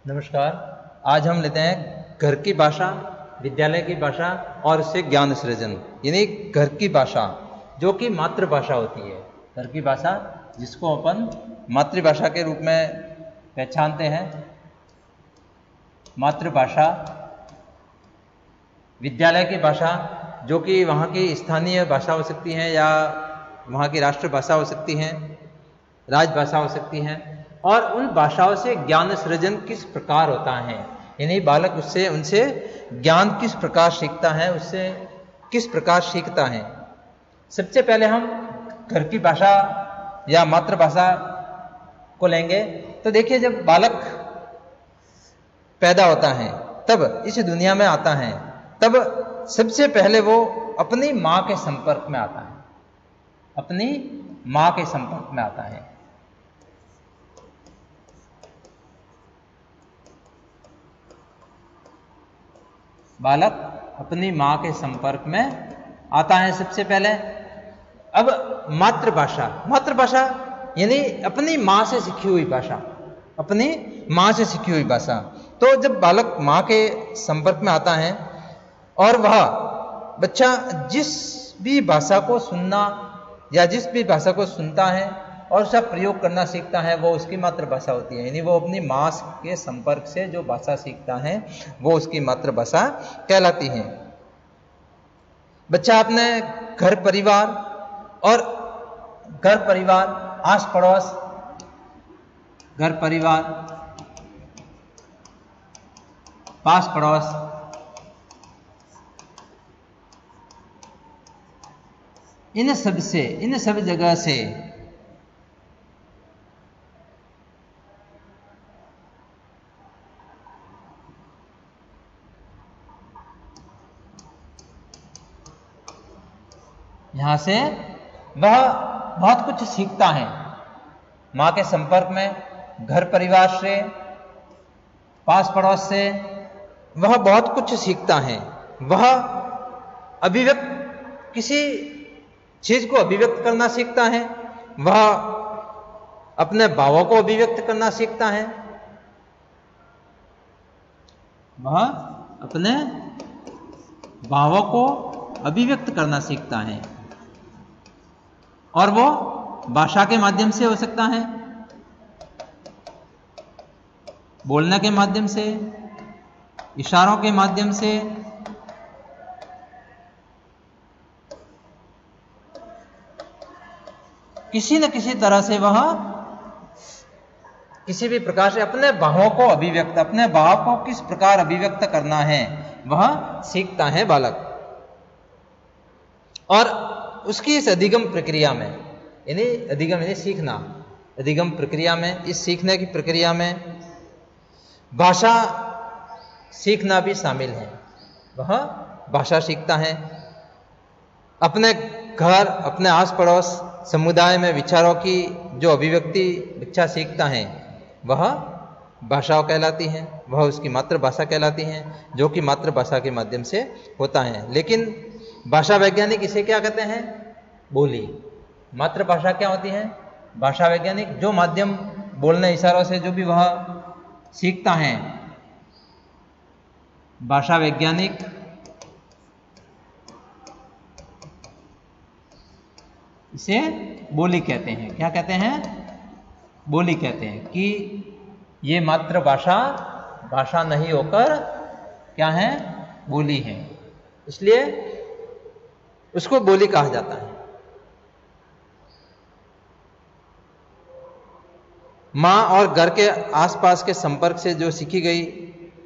नमस्कार। आज हम लेते हैं घर की भाषा, विद्यालय की भाषा और उससे ज्ञान सृजन, यानी घर की भाषा जो कि मातृभाषा होती है। घर की भाषा जिसको अपन मातृभाषा के रूप में पहचानते हैं, मातृभाषा। विद्यालय की भाषा जो कि वहाँ की स्थानीय भाषा हो सकती है या वहाँ की राष्ट्रभाषा हो सकती है, राजभाषा हो सकती है। और उन भाषाओं से ज्ञान सृजन किस प्रकार होता है, यानी बालक उनसे ज्ञान किस प्रकार सीखता है, उससे किस प्रकार सीखता है। सबसे पहले हम घर की भाषा या मातृभाषा को लेंगे। तो देखिए, जब बालक पैदा होता है, तब इस दुनिया में आता है, तब सबसे पहले वो अपनी माँ के संपर्क में आता है, अपनी माँ के संपर्क में आता है। बालक अपनी माँ के संपर्क में आता है सबसे पहले। अब मातृभाषा यानी अपनी माँ से सीखी हुई भाषा, अपनी माँ से सीखी हुई भाषा। तो जब बालक माँ के संपर्क में आता है और वह बच्चा जिस भी भाषा को सुनना या जिस भी भाषा को सुनता है और उसका प्रयोग करना सीखता है, वो उसकी मातृभाषा होती है। यानी वो अपनी माँ के संपर्क से जो भाषा सीखता है वो उसकी मातृभाषा कहलाती है। बच्चा अपने घर परिवार, आस पड़ोस, घर परिवार, पास पड़ोस, इन सब जगह से यहां से वह बहुत कुछ सीखता है। माँ के संपर्क में, घर परिवार से, पास पड़ोस से वह बहुत कुछ सीखता है। वह किसी चीज को अभिव्यक्त करना सीखता है, वह अपने भावों को अभिव्यक्त करना सीखता है, वह अपने भावों को अभिव्यक्त करना सीखता है। और वो भाषा के माध्यम से हो सकता है, बोलने के माध्यम से, इशारों के माध्यम से, किसी न किसी तरह से वह किसी भी प्रकार से अपने भावों को अपने भाव को किस प्रकार अभिव्यक्त करना है वह सीखता है बालक। और उसकी इस अधिगम प्रक्रिया में, यानी अधिगम यानी सीखना, अधिगम प्रक्रिया में, इस सीखने की प्रक्रिया में भाषा सीखना भी शामिल है। वह भाषा सीखता है, अपने घर, अपने आस पड़ोस, समुदाय में विचारों की जो अभिव्यक्ति बच्चा सीखता है वह भाषाओं कहलाती हैं, वह उसकी मातृभाषा कहलाती हैं, जो कि मातृभाषा के माध्यम से होता है। लेकिन भाषा वैज्ञानिक इसे क्या कहते हैं? बोली। मातृभाषा क्या होती है? भाषा वैज्ञानिक जो माध्यम बोलने इशारों से जो भी वह सीखता है, भाषा वैज्ञानिक इसे बोली कहते हैं। क्या कहते हैं? बोली कहते हैं कि ये मातृभाषा भाषा नहीं होकर क्या है? बोली है। इसलिए उसको बोली कहा जाता है। माँ और घर के आसपास के संपर्क से जो सीखी गई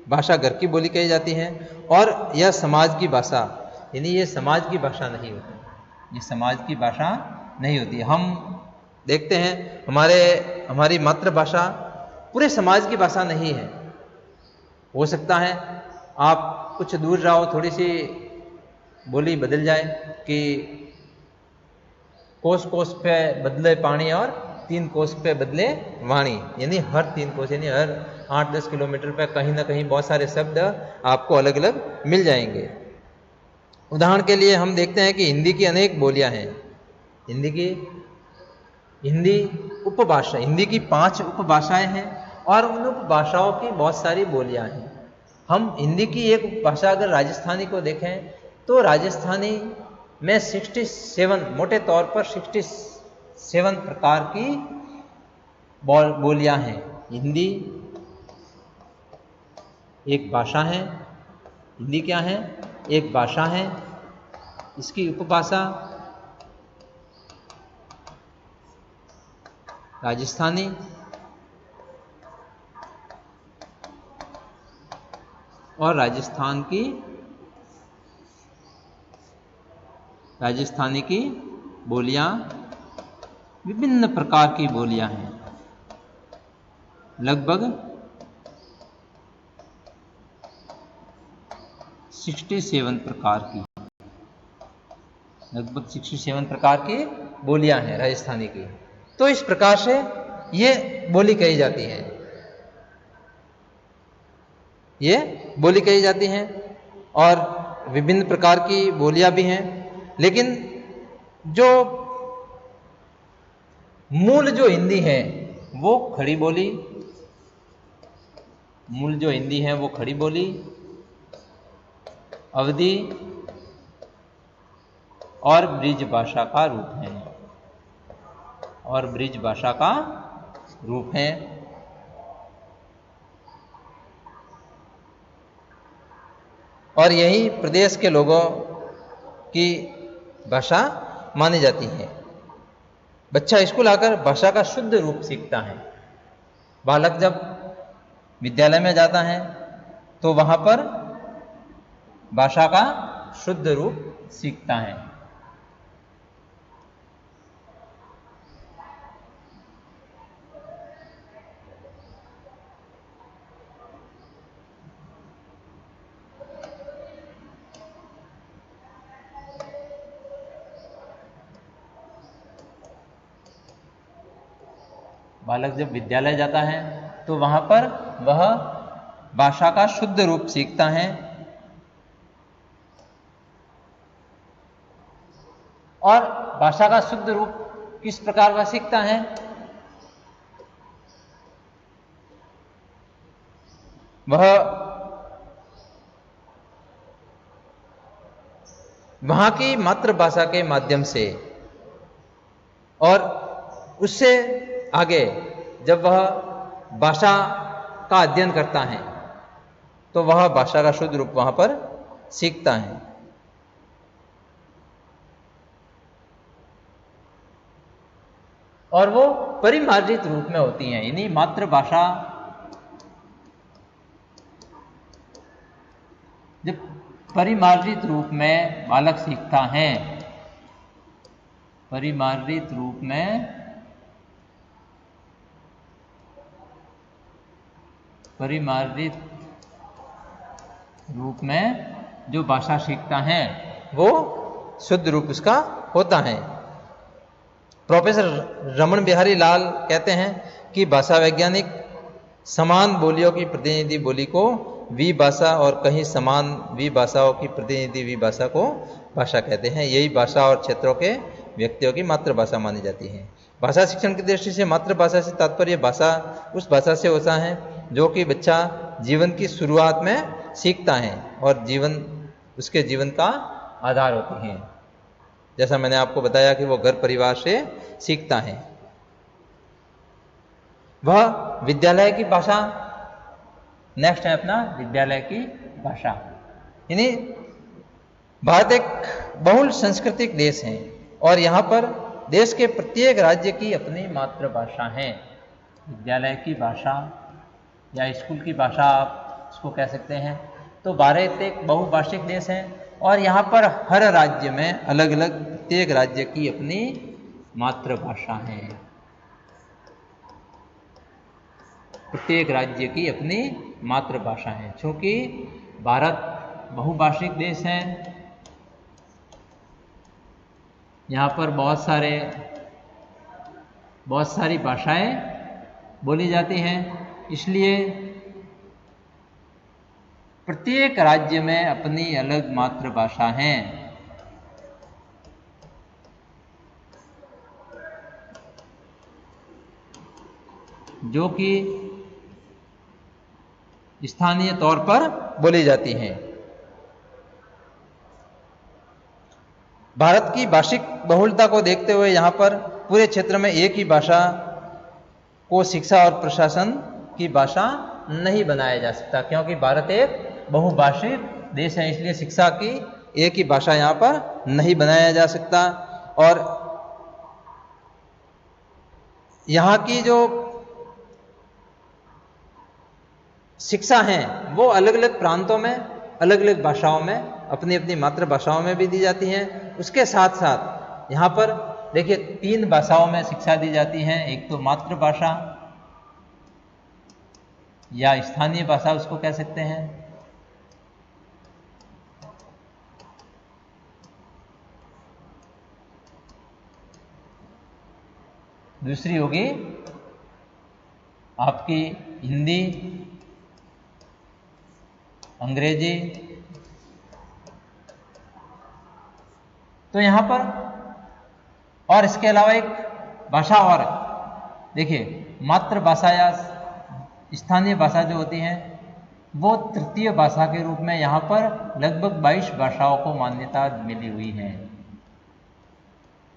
भाषा घर की बोली कही जाती है। और यह समाज की भाषा, यानी ये समाज की भाषा नहीं होती, ये समाज की भाषा नहीं होती। हम देखते हैं हमारी मातृभाषा पूरे समाज की भाषा नहीं है। हो सकता है आप कुछ दूर जाओ, थोड़ी सी बोली बदल जाए कि कोस कोस पे बदले पानी और 3 कोस पे बदले वाणी, यानी हर 3 कोस यानी हर 8-10 किलोमीटर पे कहीं ना कहीं बहुत सारे शब्द आपको अलग अलग मिल जाएंगे। उदाहरण के लिए हम देखते हैं कि हिंदी की अनेक बोलियां हैं। हिंदी उपभाषा, हिंदी की 5 उपभाषाएं हैं और उन उपभाषाओं की बहुत सारी बोलियां हैं। हम हिंदी की एक भाषा अगर राजस्थानी को देखें तो राजस्थानी में 67 मोटे तौर पर 67 प्रकार की बोलियां हैं। हिंदी एक भाषा है, हिंदी क्या है? एक भाषा है। इसकी उपभाषा राजस्थानी, और राजस्थानी की बोलियां विभिन्न प्रकार की बोलियां हैं, लगभग 67 प्रकार की, लगभग 67 प्रकार की बोलियां हैं राजस्थानी की। तो इस प्रकार से ये बोली कही जाती है, ये बोली कही जाती हैं। और विभिन्न प्रकार की बोलियां भी हैं, लेकिन जो मूल जो हिंदी है वो खड़ी बोली, मूल जो हिंदी है वो खड़ी बोली, अवधी और ब्रिज भाषा का रूप है, और ब्रिज भाषा का रूप है। और यही प्रदेश के लोगों की भाषा मानी जाती है। बच्चा स्कूल आकर भाषा का शुद्ध रूप सीखता है। बालक जब विद्यालय में जाता है तो वहां पर भाषा का शुद्ध रूप सीखता है। बालक जब विद्यालय जाता है तो वहां पर वह भाषा का शुद्ध रूप सीखता है, और भाषा का शुद्ध रूप किस प्रकार वह सीखता है? वह वहां की मातृभाषा के माध्यम से, और उससे आगे जब वह भाषा का अध्ययन करता है तो वह भाषा का शुद्ध रूप वहां पर सीखता है। और वो परिमार्जित रूप में होती हैं, यानी मातृभाषा जब परिमार्जित रूप में बालक सीखता है, परिमार्जित रूप में, परिमार्जित रूप में जो भाषा सीखता है वो शुद्ध रूप उसका होता है। प्रोफेसर रमन बिहारी लाल कहते हैं कि भाषा वैज्ञानिक समान बोलियों की प्रतिनिधि बोली को विभाषा और कहीं समान विभाषाओं की प्रतिनिधि विभाषा को भाषा कहते हैं। यही भाषा और क्षेत्रों के व्यक्तियों की मातृभाषा मानी जाती है। भाषा शिक्षण की दृष्टि से मातृभाषा से तात्पर्य भाषा उस भाषा से होता है जो कि बच्चा जीवन की शुरुआत में सीखता है और जीवन उसके जीवन का आधार होती है। जैसा मैंने आपको बताया कि वो घर परिवार से सीखता है। वह विद्यालय की भाषा, नेक्स्ट है अपना विद्यालय की भाषा। यानी भारत एक बहुल सांस्कृतिक देश है और यहाँ पर देश के प्रत्येक राज्य की अपनी मातृभाषा है। विद्यालय की भाषा या स्कूल की भाषा आप इसको कह सकते हैं। तो भारत एक बहुभाषिक देश है और यहाँ पर हर राज्य में अलग अलग प्रत्येक राज्य की अपनी मातृभाषा है। प्रत्येक राज्य की अपनी मातृभाषा है। क्योंकि भारत बहुभाषिक देश है, यहाँ पर बहुत सारी भाषाएं बोली जाती हैं, इसलिए प्रत्येक राज्य में अपनी अलग मातृभाषा है। जो कि स्थानीय तौर पर बोली जाती हैं। भारत की भाषिक बहुलता को देखते हुए यहाँ पर पूरे क्षेत्र में एक ही भाषा को शिक्षा और प्रशासन की भाषा नहीं बनाया जा सकता, क्योंकि भारत एक बहुभाषिक देश है, इसलिए शिक्षा की एक ही भाषा यहाँ पर नहीं बनाया जा सकता। और यहाँ की जो शिक्षा है वो अलग अलग प्रांतों में अलग अलग भाषाओं में अपनी अपनी मातृभाषाओं में भी दी जाती हैं। उसके साथ साथ यहाँ पर देखिए 3 भाषाओं में शिक्षा दी जाती है। एक तो मातृभाषा या स्थानीय भाषा उसको कह सकते हैं, दूसरी होगी आपकी हिंदी, अंग्रेजी। तो यहां पर और इसके अलावा एक भाषा और देखिए, मातृभाषा या स्थानीय भाषा जो होती है वो तृतीय भाषा के रूप में यहाँ पर लगभग 22 भाषाओं को मान्यता मिली हुई है।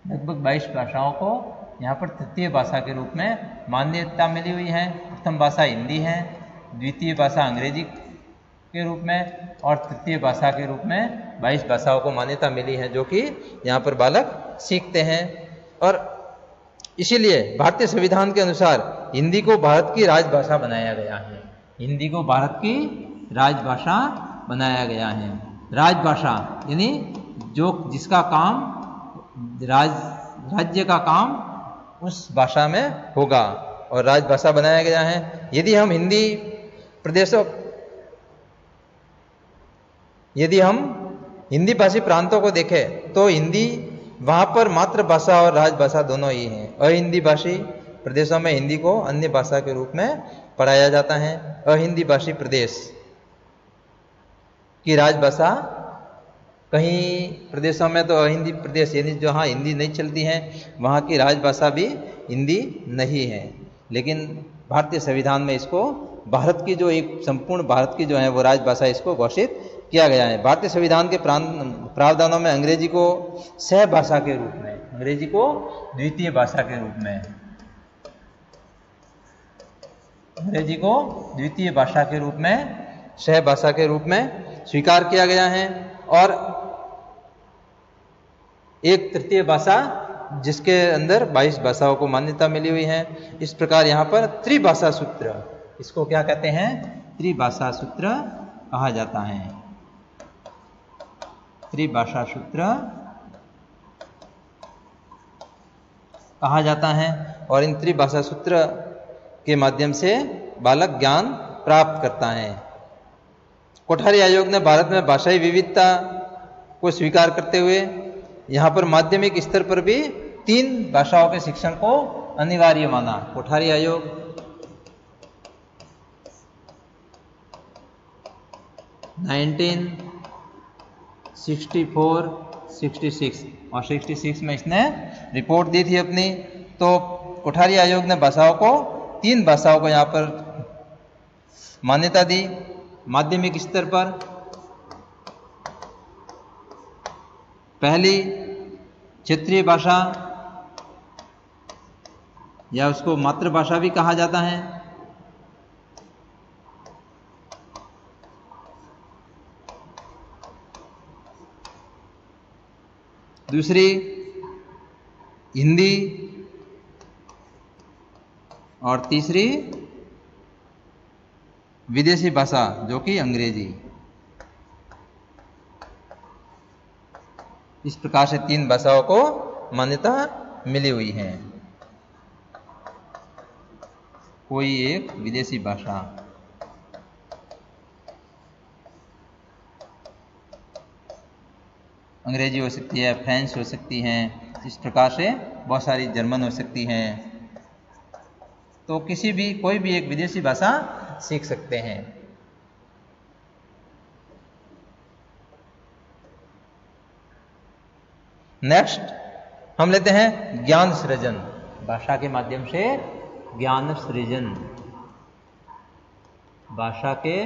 लगभग 22 भाषाओं को यहाँ पर तृतीय भाषा के रूप में मान्यता मिली हुई है। प्रथम भाषा हिंदी है, द्वितीय भाषा अंग्रेजी के रूप में और तृतीय भाषा के रूप में 22 भाषाओं को मान्यता मिली है, जो कि यहाँ पर बालक सीखते हैं। और इसीलिए भारतीय संविधान के अनुसार हिंदी को भारत की राजभाषा बनाया गया है। हिंदी को भारत की राजभाषा बनाया गया है। राजभाषा यानी जो जिसका काम राज्य का काम उस भाषा में होगा और राजभाषा बनाया गया है। यदि हम हिंदी भाषी प्रांतों को देखें तो हिंदी वहाँ पर मातृभाषा और राजभाषा दोनों ही हैं। अहिंदी भाषी प्रदेशों में हिंदी को अन्य भाषा के रूप में पढ़ाया जाता है। अहिंदी भाषी प्रदेश की राजभाषा, कहीं प्रदेशों में तो अहिंदी प्रदेश यानी जहाँ हिंदी नहीं चलती है वहाँ की राजभाषा भी हिंदी नहीं है। लेकिन भारतीय संविधान में इसको भारत की जो एक संपूर्ण भारत की जो है वो राजभाषा इसको घोषित किया गया है। भारतीय संविधान के प्रावधानों में अंग्रेजी को सहभाषा के रूप में, अंग्रेजी को द्वितीय भाषा के रूप में, अंग्रेजी को द्वितीय भाषा के रूप में, सहभाषा के रूप में स्वीकार किया गया है। और एक तृतीय भाषा जिसके अंदर 22 भाषाओं को मान्यता मिली हुई है। इस प्रकार यहाँ पर त्रिभाषा सूत्र, इसको क्या कहते हैं? त्रिभाषा सूत्र कहा जाता है। त्रिभाषा सूत्र कहा जाता है। और इन त्रिभाषा सूत्र के माध्यम से बालक ज्ञान प्राप्त करता है। कोठारी आयोग ने भारत में भाषाई विविधता को स्वीकार करते हुए यहाँ पर माध्यमिक स्तर पर भी 3 भाषाओं के शिक्षण को अनिवार्य माना। कोठारी आयोग 1964, 66 और 66 में इसने रिपोर्ट दी थी अपनी। तो कोठारी आयोग ने भाषाओं को 3 भाषाओं को यहाँ पर मान्यता दी माध्यमिक स्तर पर। पहली क्षेत्रीय भाषा या उसको मातृभाषा भी कहा जाता है। दूसरी हिंदी और तीसरी विदेशी भाषा जो कि अंग्रेजी। इस प्रकार से 3 भाषाओं को मान्यता मिली हुई है। कोई एक विदेशी भाषा, अंग्रेजी हो सकती है, फ्रेंच हो सकती हैं, इस प्रकार से बहुत सारी जर्मन हो सकती हैं। तो कोई भी एक विदेशी भाषा सीख सकते हैं। नेक्स्ट हम लेते हैं ज्ञान सृजन। भाषा के माध्यम से ज्ञान सृजन। भाषा के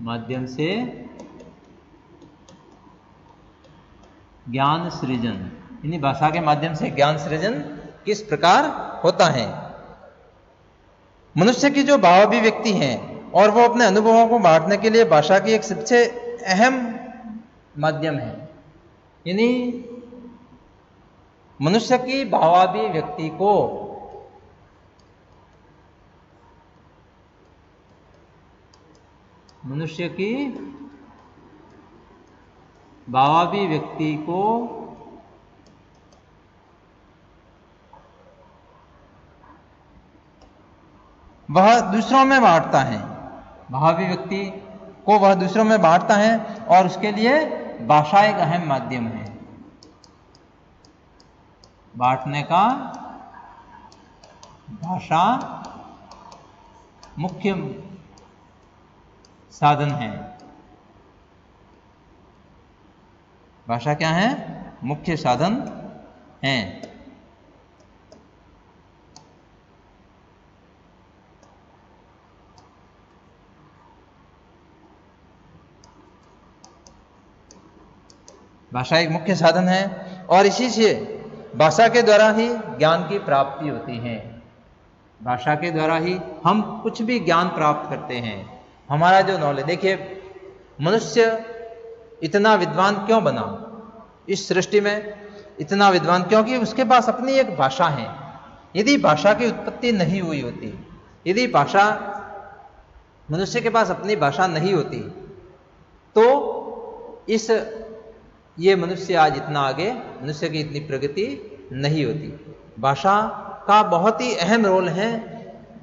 माध्यम से ज्ञान सृजन, यानी भाषा के माध्यम से ज्ञान सृजन किस प्रकार होता है। मनुष्य की जो भावाभिव्यक्ति है और वो अपने अनुभवों को बांटने के लिए भाषा की एक सबसे अहम माध्यम है। यानी मनुष्य की भावाभिव्यक्ति को वह दूसरों में बांटता है, भावाभिव्यक्ति को वह दूसरों में बांटता है और उसके लिए भाषा एक अहम माध्यम है। बांटने का भाषा मुख्य साधन है। भाषा क्या है? मुख्य साधन है। भाषा एक मुख्य साधन है और इसी से भाषा के द्वारा ही ज्ञान की प्राप्ति होती है। भाषा के द्वारा ही हम कुछ भी ज्ञान प्राप्त करते हैं। हमारा जो नॉलेज, देखिए मनुष्य इतना विद्वान क्यों बना इस सृष्टि में, इतना विद्वान क्योंकि उसके पास अपनी एक भाषा है। यदि भाषा की उत्पत्ति नहीं हुई होती, यदि भाषा, मनुष्य के पास अपनी भाषा नहीं होती तो ये मनुष्य आज इतना आगे, मनुष्य की इतनी प्रगति नहीं होती। भाषा का बहुत ही अहम रोल है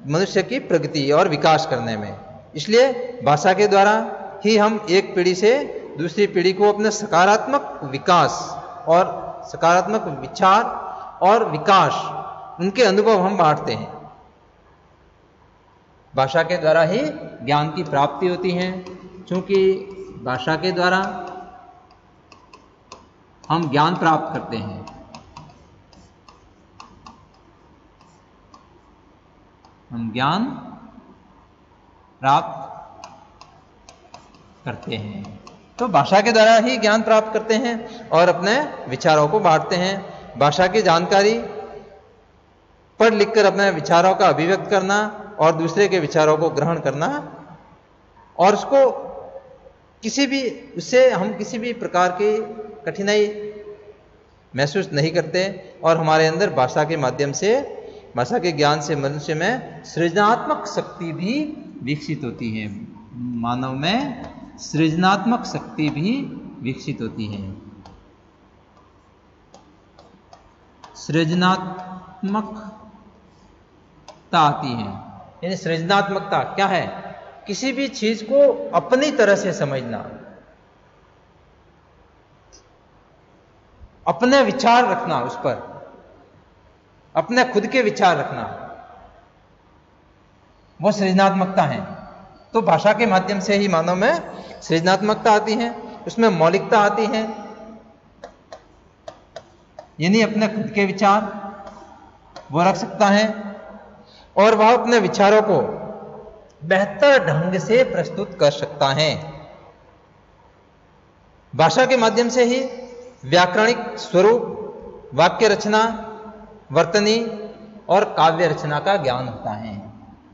मनुष्य की प्रगति और विकास करने में। इसलिए भाषा के द्वारा ही हम एक पीढ़ी से दूसरी पीढ़ी को अपने सकारात्मक विकास और सकारात्मक विचार और विकास, उनके अनुभव हम बांटते हैं। भाषा के द्वारा ही ज्ञान की प्राप्ति होती है, क्योंकि भाषा के द्वारा हम ज्ञान प्राप्त करते हैं। हम ज्ञान प्राप्त करते हैं, तो भाषा के द्वारा ही ज्ञान प्राप्त करते हैं और अपने विचारों को बांटते हैं। भाषा की जानकारी पढ़ लिखकर अपने विचारों का अभिव्यक्त करना और दूसरे के विचारों को ग्रहण करना, और उसको उससे हम किसी भी प्रकार की कठिनाई महसूस नहीं करते और हमारे अंदर भाषा के माध्यम से, भाषा के ज्ञान से मनुष्य में सृजनात्मक शक्ति भी विकसित होती है। मानव में सृजनात्मक शक्ति भी विकसित होती है। सृजनात्मकता आती है। यानी सृजनात्मकता क्या है? किसी भी चीज को अपनी तरह से समझना, अपने विचार रखना, उस पर अपने खुद के विचार रखना, वो सृजनात्मकता है। तो भाषा के माध्यम से ही मानव में सृजनात्मकता आती है, उसमें मौलिकता आती है। यानी अपने खुद के विचार वो रख सकता है और वह अपने विचारों को बेहतर ढंग से प्रस्तुत कर सकता है। भाषा के माध्यम से ही व्याकरणिक स्वरूप, वाक्य रचना, वर्तनी और काव्य रचना का ज्ञान होता है।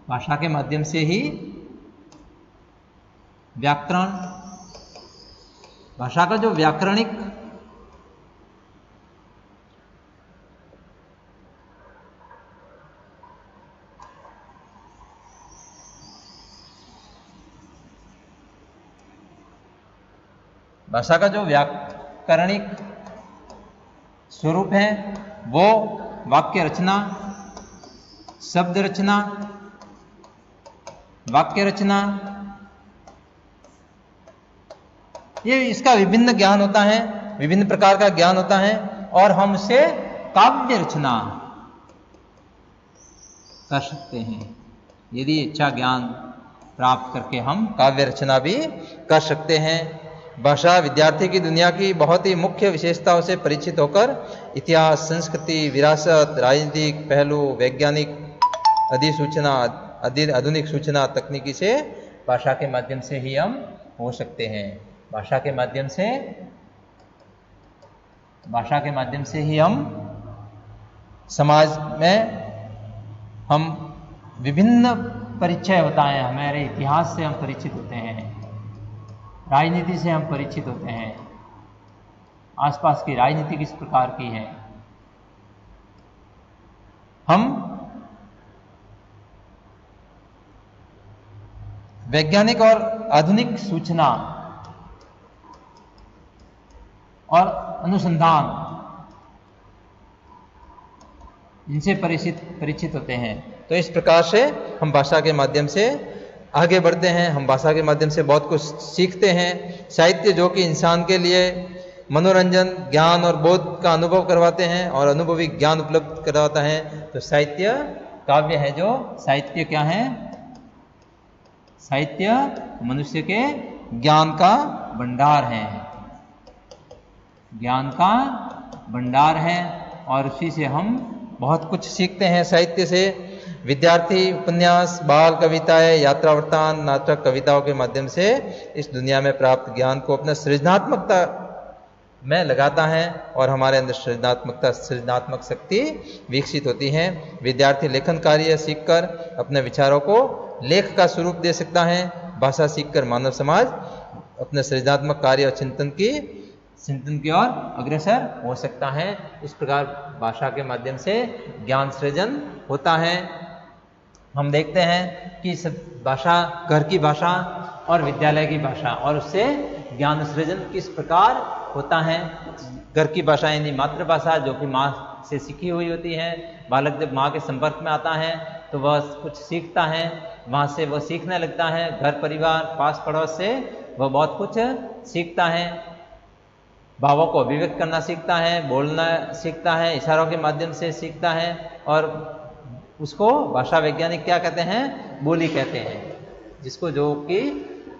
भाषा के माध्यम से ही व्याकरण, भाषा का जो व्याकरणिक व्याकरणिक स्वरूप है वो वाक्य रचना, शब्द रचना, वाक्य रचना, ये इसका विभिन्न ज्ञान होता है, विभिन्न प्रकार का ज्ञान होता है और हम उसे काव्य रचना कर सकते हैं। यदि अच्छा ज्ञान प्राप्त करके हम काव्य रचना भी कर सकते हैं। भाषा विद्यार्थी की दुनिया की बहुत ही मुख्य विशेषताओं से परिचित होकर इतिहास, संस्कृति, विरासत, राजनीतिक पहलू, वैज्ञानिक अधिसूचना आधुनिक सूचना तकनीकी से भाषा के माध्यम से ही हम हो सकते हैं। भाषा के माध्यम से ही हम समाज में हम विभिन्न परिचय होता है, हमारे इतिहास से हम परिचित होते हैं, राजनीति से हम परिचित होते हैं, आसपास की राजनीति किस प्रकार की है। हम वैज्ञानिक और आधुनिक सूचना और अनुसंधान इनसे परिचित होते हैं। तो इस प्रकार से हम भाषा के माध्यम से आगे बढ़ते हैं, हम भाषा के माध्यम से बहुत कुछ सीखते हैं। साहित्य जो कि इंसान के लिए मनोरंजन, ज्ञान और बोध का अनुभव करवाते हैं और अनुभवी ज्ञान उपलब्ध करवाता है। तो साहित्य काव्य है, जो साहित्य क्या है? साहित्य मनुष्य के ज्ञान का भंडार है, ज्ञान का भंडार है और उसी से हम बहुत कुछ सीखते हैं। साहित्य से विद्यार्थी उपन्यास, बाल कविताएं, यात्रा वृत्तांत, नाटक, कविताओं के माध्यम से इस दुनिया में प्राप्त ज्ञान को अपना सृजनात्मकता में लगाता है और हमारे अंदर सृजनात्मक शक्ति विकसित होती है। विद्यार्थी लेखन कार्य सीखकर अपने विचारों को लेख का स्वरूप दे सकता है। भाषा सीखकर मानव समाज अपने सृजनात्मक कार्य और चिंतन की ओर अग्रसर हो सकता है। इस प्रकार भाषा के माध्यम से ज्ञान सृजन होता है। हम देखते हैं कि भाषा, घर की भाषा और विद्यालय की भाषा, और उससे ज्ञान सृजन किस प्रकार होता है। घर की भाषा यानी मातृभाषा, जो कि माँ से सीखी हुई होती है। बालक जब माँ के संपर्क में आता है तो वह कुछ सीखता है, वहाँ से वह सीखने लगता है। घर परिवार, पास पड़ोस से वह बहुत कुछ सीखता है, भावों को अभिव्यक्त करना सीखता है, बोलना सीखता है, इशारों के माध्यम से सीखता है और उसको भाषा वैज्ञानिक क्या कहते हैं? बोली कहते हैं। जिसको जो कि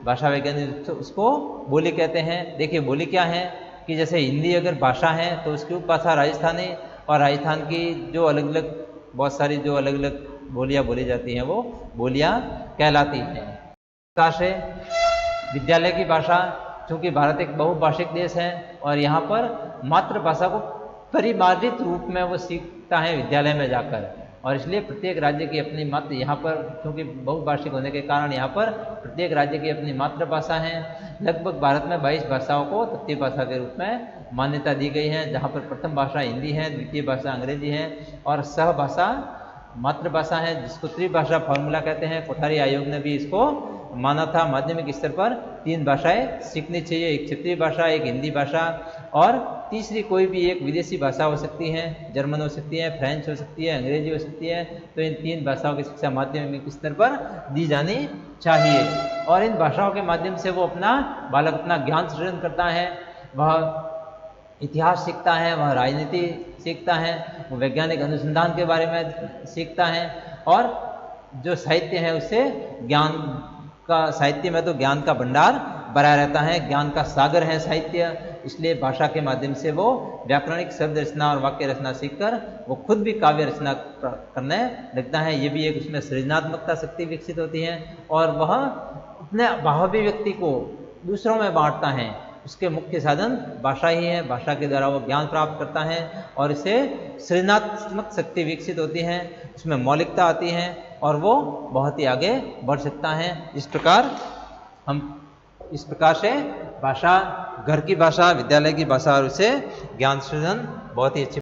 भाषा वैज्ञानिक उसको बोली कहते हैं। देखिए बोली क्या है कि जैसे हिंदी अगर भाषा है तो उसकी उपभाषा राजस्थानी, और राजस्थान की जो अलग अलग बहुत सारी जो अलग अलग बोलियां बोली जाती हैं वो बोलियां कहलाती हैं। प्रकार से विद्यालय की भाषा, चूँकि भारत एक बहुभाषिक देश है और यहाँ पर मातृभाषा को परिमार्जित रूप में वो सीखता है विद्यालय में जाकर, और इसलिए प्रत्येक राज्य की अपनी मातृ, यहाँ पर क्योंकि बहुभाषिक होने के कारण यहाँ पर प्रत्येक राज्य की अपनी मातृभाषा है। लगभग भारत में 22 भाषाओं को तृतीय भाषा के रूप में मान्यता दी गई है, जहाँ पर प्रथम भाषा हिंदी है, द्वितीय भाषा अंग्रेजी है और सहभाषा मातृभाषा है, जिसको त्रिभाषा फॉर्मूला कहते हैं। कोठारी आयोग ने भी इसको माना था। माध्यमिक स्तर पर 3 भाषाएं सीखनी चाहिए, एक क्षेत्रीय भाषा, एक हिंदी भाषा और तीसरी कोई भी एक विदेशी भाषा हो सकती है, जर्मन हो सकती है, फ्रेंच हो सकती है, अंग्रेजी हो सकती है। तो इन 3 भाषाओं की शिक्षा माध्यमिक स्तर पर दी जानी चाहिए और इन भाषाओं के माध्यम से वो बालक अपना ज्ञान सृजन करता है। वह इतिहास सीखता है, वह राजनीति सीखता है, वो वैज्ञानिक अनुसंधान के बारे में सीखता है और जो साहित्य है उससे ज्ञान का, साहित्य में तो ज्ञान का भंडार भरा रहता है, ज्ञान का सागर है साहित्य। इसलिए भाषा के माध्यम से वो व्याकरणिक शब्द रचना और वाक्य रचना सीखकर वो खुद भी काव्य रचना करने लगता है। ये भी एक उसमें सृजनात्मकता शक्ति विकसित होती है और वह अपने भावाभिव्यक्ति को दूसरों में बांटता है। उसके मुख्य साधन भाषा ही है, भाषा के द्वारा वो ज्ञान प्राप्त करता है और इससे सृजनात्मक शक्ति विकसित होती है, उसमें मौलिकता आती है और वो बहुत ही आगे बढ़ सकता है। इस प्रकार से भाषा, घर की भाषा, विद्यालय की भाषा और उससे ज्ञान सृजन बहुत ही अच्छी